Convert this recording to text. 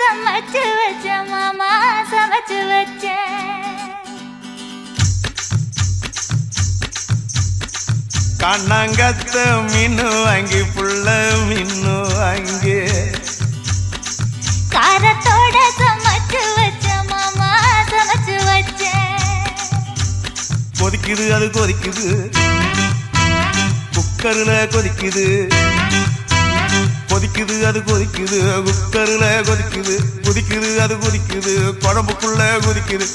சமைச்சு வச்ச மாமா சமைச்சு வச்ச கண்ணாங்கத்த மீனு வாங்கி புள்ள மீனு வாங்கி காரத்தோட சமைச்சு வச்ச மாமா சமைச்சு வச்ச கொதிக்குது அது கொதிக்குது குக்கர்ல கொதிக்குது கொதிக்குது அது கொதிக்குது குக்கர்ல கொதிக்குது குதிக்குது அது குதிக்குது குழம்புக்குள்ள குதிக்குது